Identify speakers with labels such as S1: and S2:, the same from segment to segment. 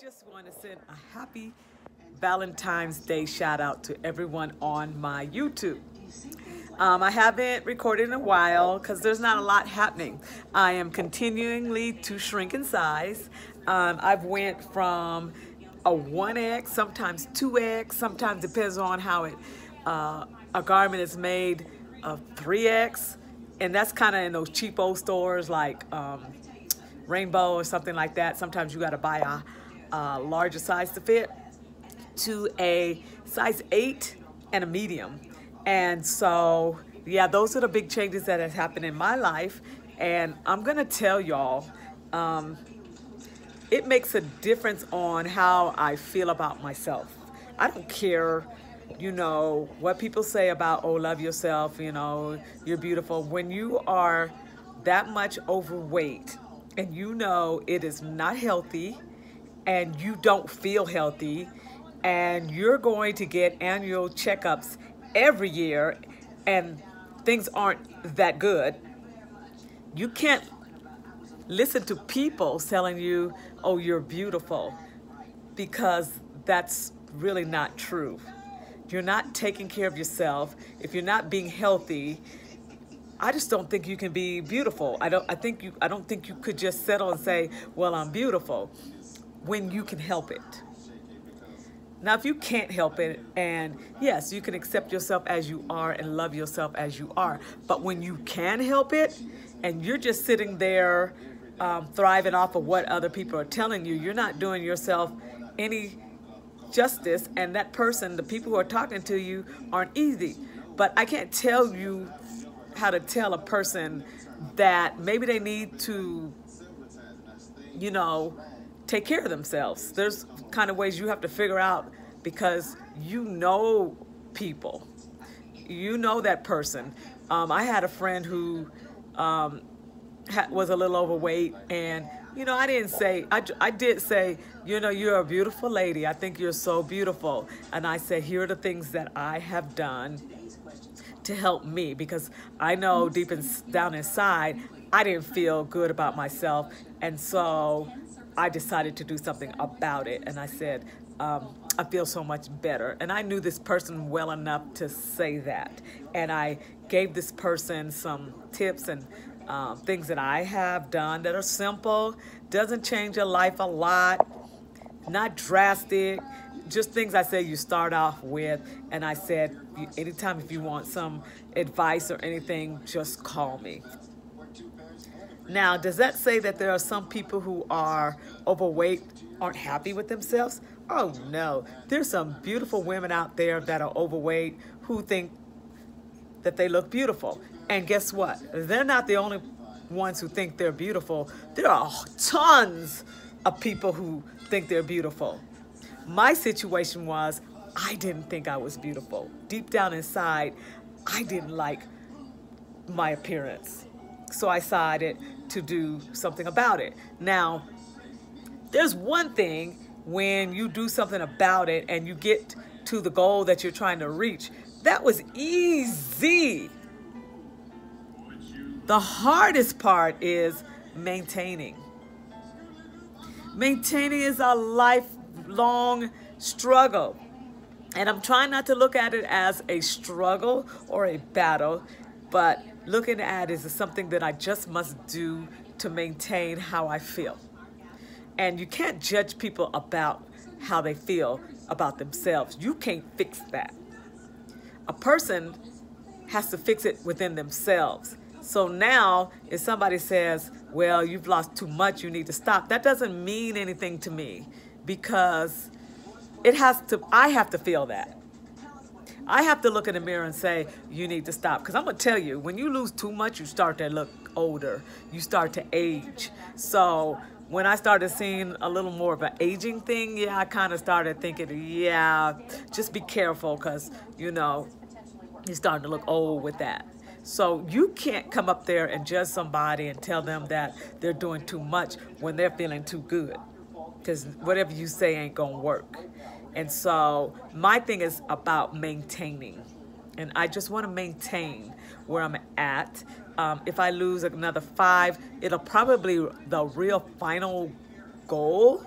S1: just want to send a happy Valentine's Day shout out to everyone on my YouTube. I haven't recorded in a while because there's not a lot happening. I am continually to shrink in size. I've went from a 1X, sometimes 2X, sometimes depends on how a garment is made, of 3X, and that's kind of in those cheapo stores like Rainbow or something like that. Sometimes you got to buy a larger size to fit, to a size 8 and a medium. And so, yeah, those are the big changes that have happened in my life. And I'm going to tell y'all, it makes a difference on how I feel about myself. I don't care, you know, what people say about, oh, love yourself, you know, you're beautiful. When you are that much overweight and you know it is not healthy and you don't feel healthy and you're going to get annual checkups every year and things aren't that good, you can't listen to people telling you, oh, you're beautiful, because that's really not true. You're not taking care of yourself. If you're not being healthy, I just don't think you can be beautiful. I don't think you could just settle and say, well, I'm beautiful, when you can help it. Now, if you can't help it, and yes, you can accept yourself as you are and love yourself as you are, but when you can help it and you're just sitting there thriving off of what other people are telling you, you're not doing yourself any justice, and that person, the people who are talking to you, aren't easy. But I can't tell you how to tell a person that maybe they need to, you know, take care of themselves. There's kind of ways you have to figure out, because you know people. You know that person. I had a friend who was a little overweight, and you know, I did say, you know, you're a beautiful lady. I think you're so beautiful. And I said, here are the things that I have done to help me, because I know deep down inside, I didn't feel good about myself. And so I decided to do something about it. And I said, I feel so much better. And I knew this person well enough to say that. And I gave this person some tips and things that I have done that are simple, doesn't change your life a lot, not drastic, just things I say you start off with. And I said, anytime if you want some advice or anything, just call me. Now, does that say that there are some people who are overweight aren't happy with themselves? Oh no, there's some beautiful women out there that are overweight who think that they look beautiful. And guess what? They're not the only ones who think they're beautiful. There are tons of people who think they're beautiful. My situation was, I didn't think I was beautiful. Deep down inside, I didn't like my appearance. So I decided to do something about it. Now, there's one thing when you do something about it and you get to the goal that you're trying to reach. That was easy. The hardest part is maintaining. Maintaining is a lifelong struggle. And I'm trying not to look at it as a struggle or a battle, but looking at it as something that I just must do to maintain how I feel. And you can't judge people about how they feel about themselves. You can't fix that. A person has to fix it within themselves. So now, if somebody says, well, you've lost too much, you need to stop, that doesn't mean anything to me, because I have to feel that. I have to look in the mirror and say, you need to stop. Because I'm going to tell you, when you lose too much, you start to look older. You start to age. So when I started seeing a little more of an aging thing, yeah, I kind of started thinking, yeah, just be careful, because, you know, you're starting to look old with that. So you can't come up there and judge somebody and tell them that they're doing too much when they're feeling too good, because whatever you say ain't going to work. And so my thing is about maintaining. And I just want to maintain where I'm at. If I lose another 5, it'll probably, the real final goal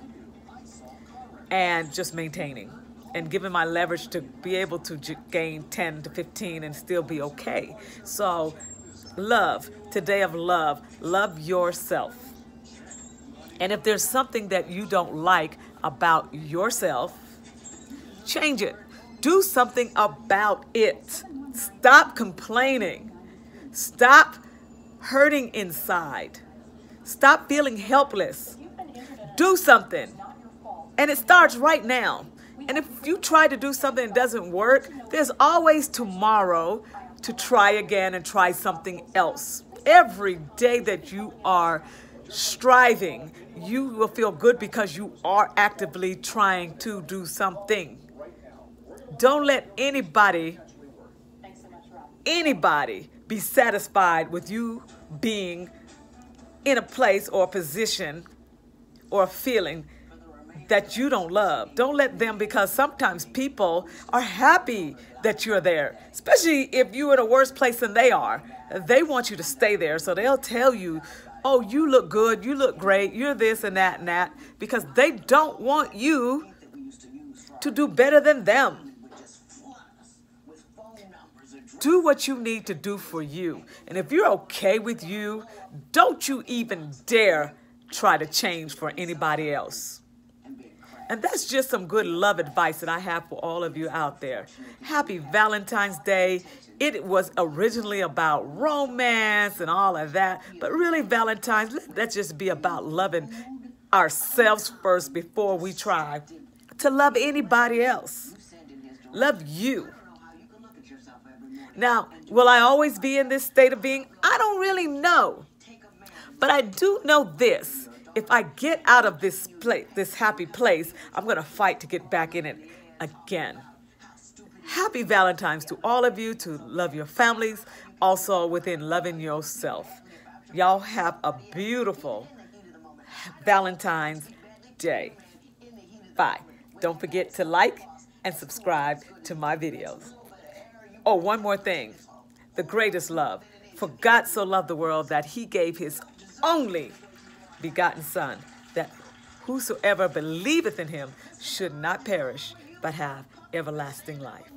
S1: and just maintaining and giving my leverage to be able to gain 10 to 15 and still be okay. So love, today of love yourself. And if there's something that you don't like about yourself, change it. Do something about it. Stop complaining. Stop hurting inside. Stop feeling helpless. Do something. And it starts right now. And if you try to do something that doesn't work, there's always tomorrow to try again and try something else. Every day that you are striving, you will feel good because you are actively trying to do something. Don't let anybody be satisfied with you being in a place or a position or a feeling that you don't love. Don't let them, because sometimes people are happy that you're there, especially if you're in a worse place than they are. They want you to stay there, so they'll tell you, oh, you look good, you look great, you're this and that, because they don't want you to do better than them. Do what you need to do for you. And if you're okay with you, don't you even dare try to change for anybody else. And that's just some good love advice that I have for all of you out there. Happy Valentine's Day. It was originally about romance and all of that, but really Valentine's, let's just be about loving ourselves first before we try to love anybody else. Love you. Now, will I always be in this state of being? I don't really know. But I do know this. If I get out of this place, this happy place, I'm going to fight to get back in it again. Happy Valentine's to all of you, to love your families, also within loving yourself. Y'all have a beautiful Valentine's Day. Bye. Don't forget to like and subscribe to my videos. Oh, one more thing. The greatest love. For God so loved the world that he gave his only begotten Son, that whosoever believeth in him should not perish, but have everlasting life.